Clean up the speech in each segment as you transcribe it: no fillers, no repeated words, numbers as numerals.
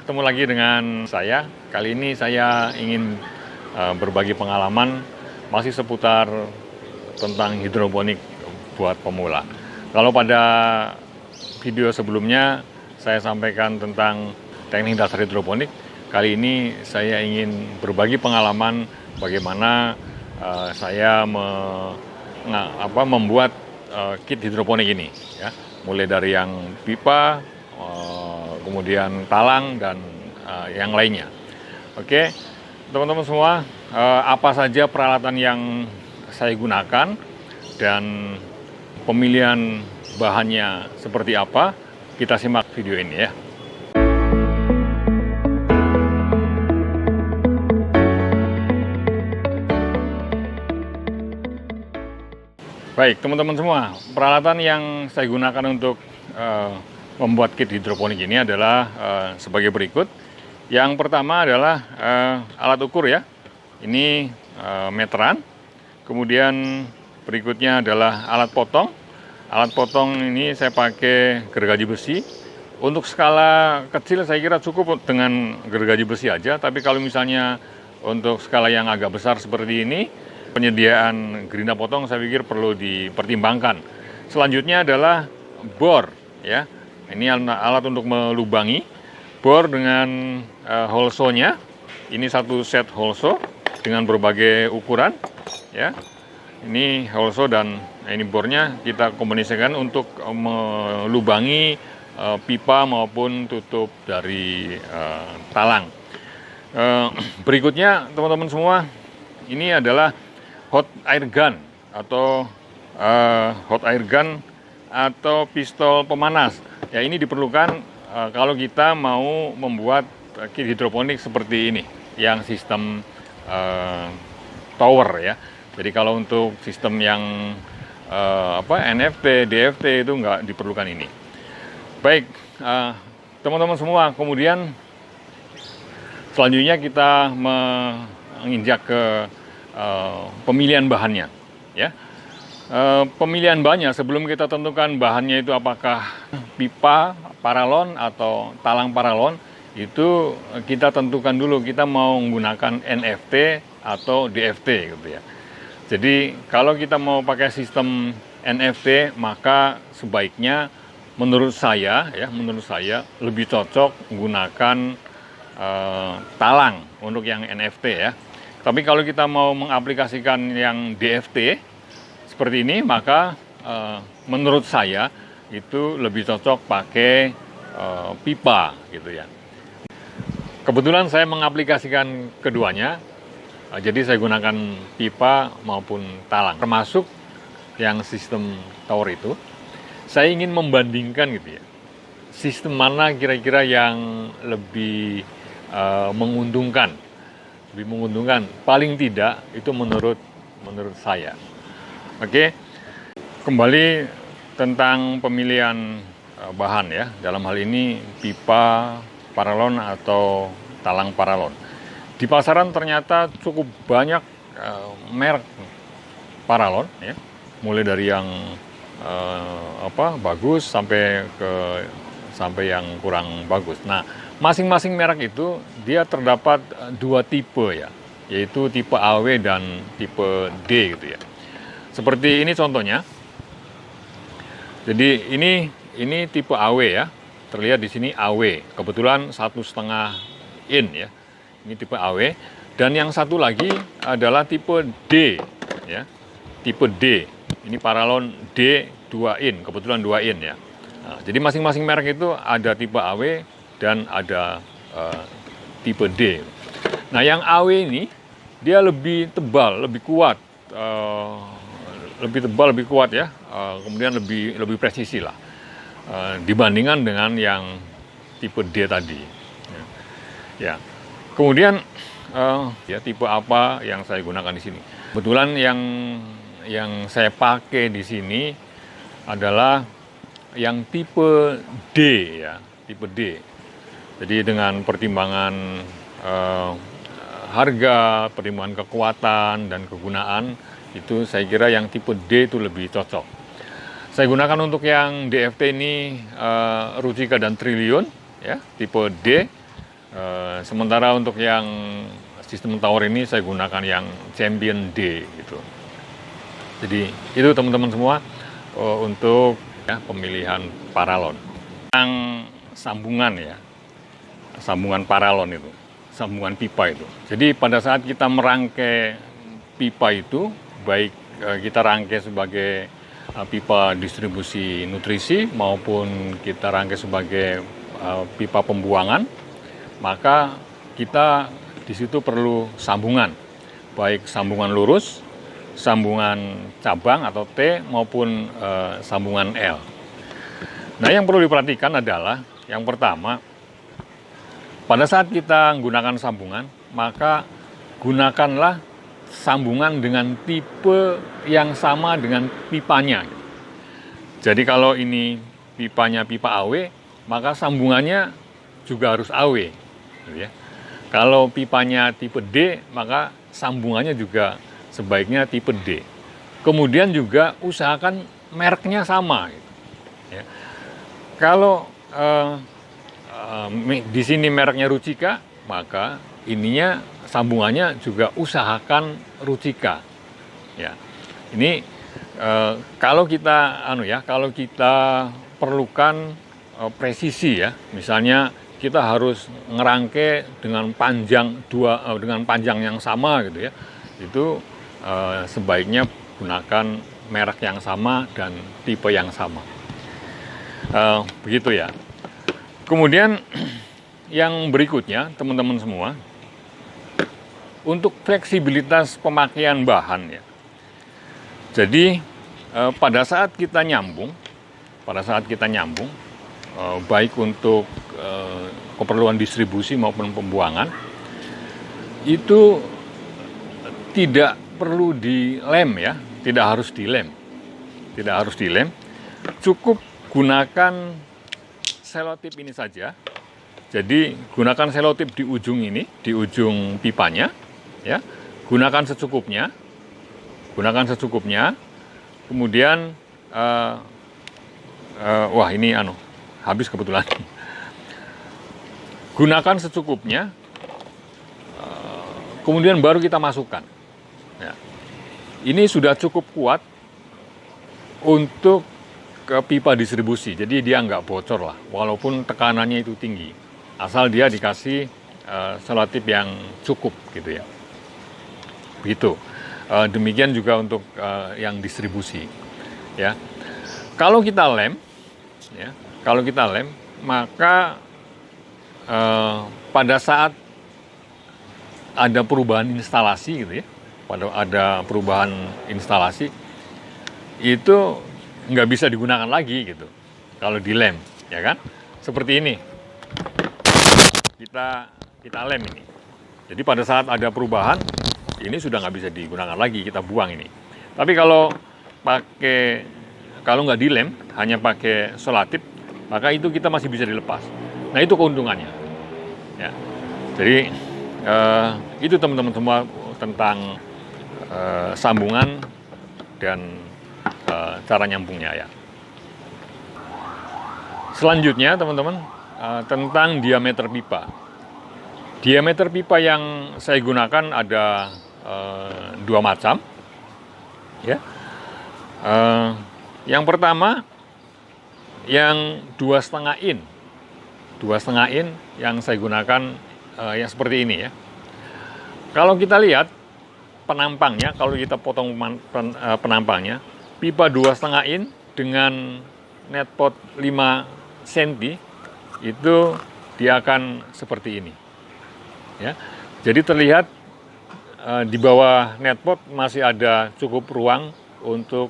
ketemu lagi dengan saya. Kali ini saya ingin berbagi pengalaman masih seputar tentang hidroponik buat pemula. Kalau pada video sebelumnya saya sampaikan tentang teknik dasar hidroponik, kali ini saya ingin berbagi pengalaman bagaimana saya membuat kit hidroponik ini, ya. Mulai dari yang pipa, kemudian talang, dan yang lainnya. Oke, teman-teman semua, apa saja peralatan yang saya gunakan dan pemilihan bahannya seperti apa, kita simak video ini ya. Baik, teman-teman semua, peralatan yang saya gunakan untuk membuat kit hidroponik ini adalah sebagai berikut. Yang pertama adalah alat ukur ya. Ini meteran. Kemudian berikutnya adalah alat potong. Alat potong ini saya pakai gergaji besi. Untuk skala kecil saya kira cukup dengan gergaji besi aja. Tapi kalau misalnya untuk skala yang agak besar seperti ini, penyediaan gerinda potong saya pikir perlu dipertimbangkan. Selanjutnya adalah bor ya. Ini alat untuk melubangi. Bor dengan holso-nya. Ini satu set holso dengan berbagai ukuran ya. Ini holso dan ini bornya kita kombinasikan untuk melubangi pipa maupun tutup dari talang. Berikutnya teman-teman semua, ini adalah hot air gun atau pistol pemanas. Ya, ini diperlukan kalau kita mau membuat kit hidroponik seperti ini, yang sistem tower ya. Jadi kalau untuk sistem yang NFT, DFT itu nggak diperlukan ini. Baik, teman-teman semua, kemudian selanjutnya kita menginjak ke pemilihan bahannya ya. Pemilihan bahannya sebelum kita tentukan bahannya itu apakah pipa paralon atau talang paralon, itu kita tentukan dulu kita mau menggunakan NFT atau DFT gitu ya. Jadi kalau kita mau pakai sistem NFT, maka sebaiknya menurut saya lebih cocok menggunakan talang untuk yang NFT ya. Tapi kalau kita mau mengaplikasikan yang DFT seperti ini, maka menurut saya itu lebih cocok pakai pipa gitu ya. Kebetulan saya mengaplikasikan keduanya, jadi saya gunakan pipa maupun talang. Termasuk yang sistem tower itu, saya ingin membandingkan gitu ya. Sistem mana kira-kira yang lebih menguntungkan. Paling tidak itu menurut saya. Oke, kembali tentang pemilihan bahan ya. Dalam hal ini pipa paralon atau talang paralon. Di pasaran ternyata cukup banyak merek paralon ya. Mulai dari yang bagus sampai yang kurang bagus. Nah, masing-masing merek itu dia terdapat dua tipe ya, yaitu tipe AW dan tipe D gitu ya. Seperti ini contohnya. Jadi ini tipe AW ya. Terlihat di sini AW. Kebetulan 1,5 in ya. Ini tipe AW. Dan yang satu lagi adalah tipe D ya. Tipe D. Ini paralon D 2 in. Kebetulan 2 in ya. Nah, jadi masing-masing merek itu ada tipe AW dan ada tipe D. Nah, yang AW ini dia lebih tebal, lebih kuat, ya. Kemudian lebih presisi lah dibandingkan dengan yang tipe D tadi. Ya. Kemudian ya tipe apa yang saya gunakan di sini? Kebetulan yang saya pakai di sini adalah yang tipe D ya, tipe D. Jadi dengan pertimbangan harga, pertimbangan kekuatan dan kegunaan, itu saya kira yang tipe D itu lebih cocok. Saya gunakan untuk yang DFT ini Rucika dan Trillion ya, tipe D. Sementara untuk yang sistem tower ini saya gunakan yang Champion D gitu. Jadi itu teman-teman semua untuk ya, pemilihan paralon. Yang sambungan ya, sambungan paralon itu, sambungan pipa itu. Jadi pada saat kita merangkai pipa itu, baik kita rangkai sebagai pipa distribusi nutrisi maupun kita rangkai sebagai pipa pembuangan, maka kita di situ perlu sambungan, baik sambungan lurus, sambungan cabang atau T maupun sambungan L. Nah, yang perlu diperhatikan adalah yang pertama, pada saat kita menggunakan sambungan, maka gunakanlah sambungan dengan tipe yang sama dengan pipanya. Jadi kalau ini pipanya pipa AW, maka sambungannya juga harus AW. Gitu ya. Kalau pipanya tipe D, maka sambungannya juga sebaiknya tipe D. Kemudian juga usahakan mereknya sama. Gitu. Ya. Kalau di sini mereknya Ruchika, maka ininya sambungannya juga usahakan Ruchika. Ya, ini kalau kita kalau kita perlukan presisi ya, misalnya kita harus ngerangkai dengan panjang yang sama gitu ya, itu sebaiknya gunakan merek yang sama dan tipe yang sama. Begitu ya. Kemudian yang berikutnya teman-teman semua, untuk fleksibilitas pemakaian bahan ya. Jadi pada saat kita nyambung, baik untuk keperluan distribusi maupun pembuangan, itu tidak perlu dilem ya, tidak harus dilem, cukup gunakan selotip ini saja. Jadi gunakan selotip di ujung ini, di ujung pipanya, ya, gunakan secukupnya. Kemudian wah ini habis kebetulan. Gunakan secukupnya, kemudian baru kita masukkan. Ya. Ini sudah cukup kuat untuk ke pipa distribusi, jadi dia nggak bocor lah, walaupun tekanannya itu tinggi, asal dia dikasih selotip yang cukup gitu ya. Begitu. Demikian juga untuk yang distribusi. Ya. Kalau kita lem, maka pada saat ada perubahan instalasi gitu ya, itu nggak bisa digunakan lagi gitu kalau dilem, ya kan? Seperti ini, kita lem ini. Jadi pada saat ada perubahan, ini sudah nggak bisa digunakan lagi, kita buang ini. Tapi kalau nggak dilem, hanya pakai selotip, maka itu kita masih bisa dilepas. Nah itu keuntungannya. Ya. Jadi itu teman-teman semua tentang sambungan dan cara nyambungnya ya. Selanjutnya teman-teman, tentang diameter pipa. Diameter pipa yang saya gunakan ada dua macam. Ya. Yang pertama, yang 2,5 in. 2,5 in yang saya gunakan yang seperti ini ya. Kalau kita lihat penampangnya, kalau kita potong penampangnya, pipa 2,5 in dengan netpot 5 cm itu dia akan seperti ini. Ya. Jadi terlihat di bawah netpot masih ada cukup ruang untuk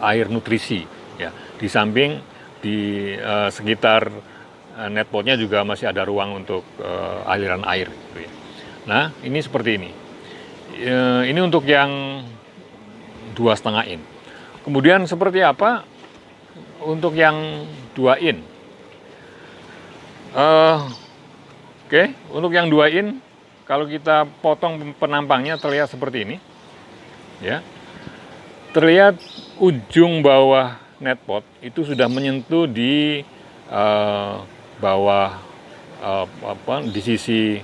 air nutrisi. Ya. Di samping di sekitar netpotnya juga masih ada ruang untuk aliran air. Gitu ya. Nah ini seperti ini. Ini untuk yang 2,5 in. Kemudian seperti apa untuk yang 2 in? Oke, untuk yang 2 in, kalau kita potong penampangnya terlihat seperti ini. Ya. Terlihat ujung bawah netpot itu sudah menyentuh di bawah di sisi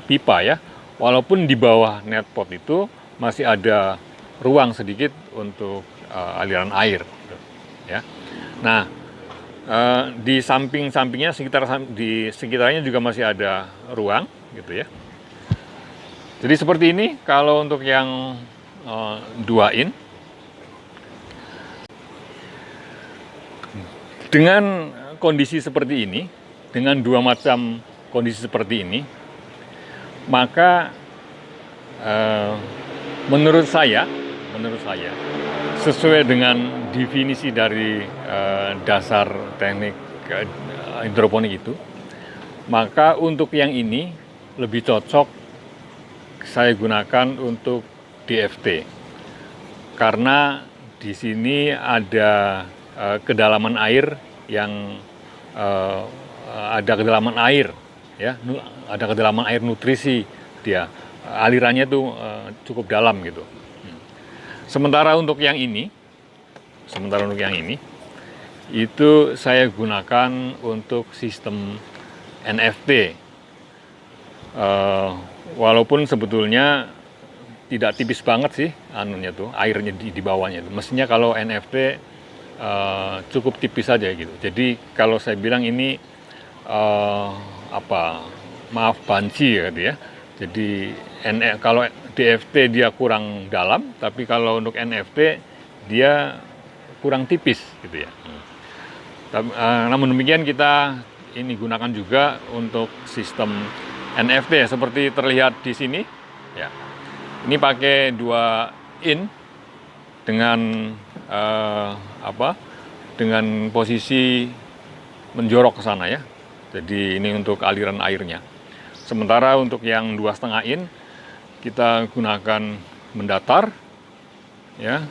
pipa ya, walaupun di bawah net pot itu masih ada ruang sedikit untuk aliran air, gitu, ya. Nah, di samping-sampingnya di sekitarnya juga masih ada ruang, gitu ya. Jadi seperti ini kalau untuk yang 2 in. Dengan kondisi seperti ini, dengan 2 macam kondisi seperti ini, maka menurut saya sesuai dengan definisi dari dasar teknik hidroponik itu, maka untuk yang ini lebih cocok saya gunakan untuk DFT, karena di sini ada kedalaman air yang ada kedalaman air, ya, ada kedalaman air nutrisi dia, alirannya tuh cukup dalam gitu. Sementara untuk yang ini, itu saya gunakan untuk sistem NFT. Walaupun sebetulnya tidak tipis banget sih anunya tuh, airnya di bawahnya itu. Mestinya kalau NFT cukup tipis saja gitu. Jadi kalau saya bilang ini maaf banci ya gitu ya. Jadi kalau DFT dia kurang dalam, tapi kalau untuk NFT dia kurang tipis gitu ya. Namun demikian kita ini gunakan juga untuk sistem NFT seperti terlihat di sini ya. Ini pakai 2 in dengan dengan posisi menjorok ke sana ya. Jadi ini untuk aliran airnya. Sementara untuk yang 2,5 in kita gunakan mendatar ya,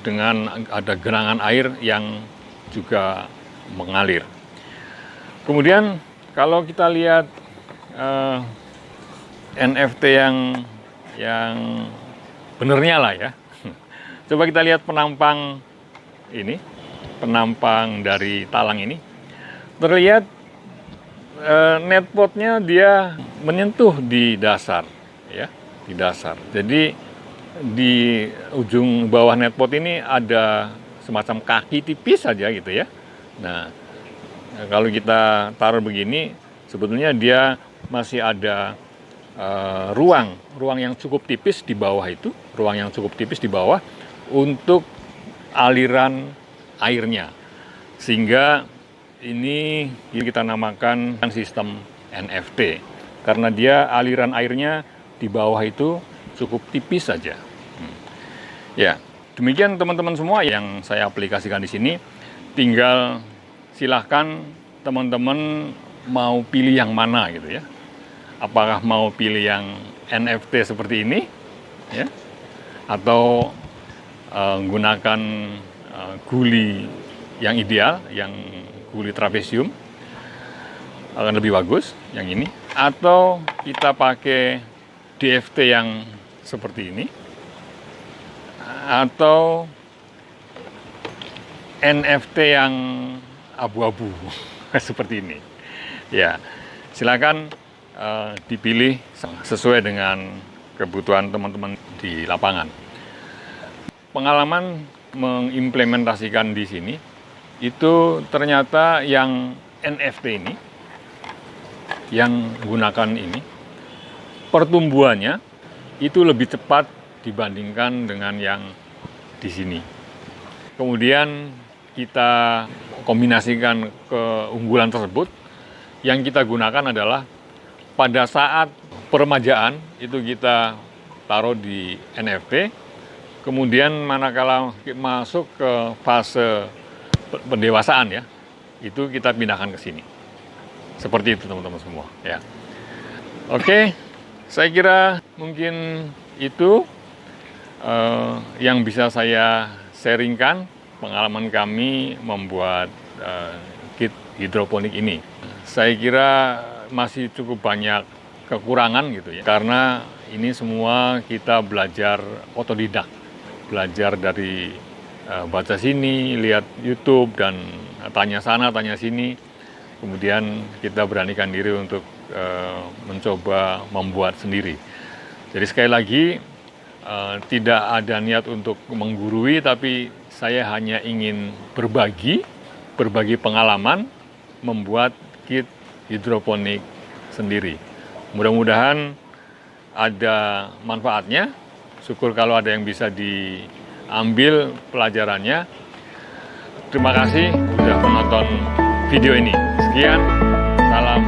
dengan ada genangan air yang juga mengalir. Kemudian kalau kita lihat NFT yang benernya lah ya. Coba kita lihat penampang ini, penampang dari talang ini. Terlihat net potnya dia menyentuh di dasar, ya, di dasar. Jadi di ujung bawah net pot ini ada semacam kaki tipis saja gitu ya. Nah, kalau kita taruh begini, sebetulnya dia masih ada ruang yang cukup tipis di bawah itu, untuk aliran airnya, sehingga ini kita namakan sistem NFT karena dia aliran airnya di bawah itu cukup tipis saja. Ya, demikian teman-teman semua yang saya aplikasikan di sini. Tinggal silahkan teman-teman mau pilih yang mana gitu ya. Apakah mau pilih yang NFT seperti ini, ya, atau gunakan guli yang ideal, yang guli trapesium akan lebih bagus yang ini, atau kita pakai DFT yang seperti ini, atau NFT yang abu-abu seperti ini. Ya, silakan dipilih sesuai dengan kebutuhan teman-teman di lapangan. Pengalaman mengimplementasikan di sini itu ternyata yang NFT ini, yang gunakan ini, pertumbuhannya itu lebih cepat dibandingkan dengan yang di sini. Kemudian kita kombinasikan keunggulan tersebut, yang kita gunakan adalah pada saat peremajaan itu kita taruh di NFT, kemudian manakala masuk ke fase pendewasaan ya, itu kita pindahkan ke sini. Seperti itu teman-teman semua ya. Oke, saya kira mungkin itu yang bisa saya sharingkan pengalaman kami membuat kit hidroponik ini. Saya kira masih cukup banyak kekurangan gitu ya, karena ini semua kita belajar otodidak, belajar dari baca sini, lihat YouTube, dan tanya sana, tanya sini. kemudian kita beranikan diri untuk mencoba membuat sendiri. Jadi sekali lagi, tidak ada niat untuk menggurui, tapi saya hanya ingin berbagi pengalaman membuat kit hidroponik sendiri. Mudah-mudahan ada manfaatnya. Syukur kalau ada yang bisa diambil pelajarannya. Terima kasih sudah menonton video ini. Sekian, salam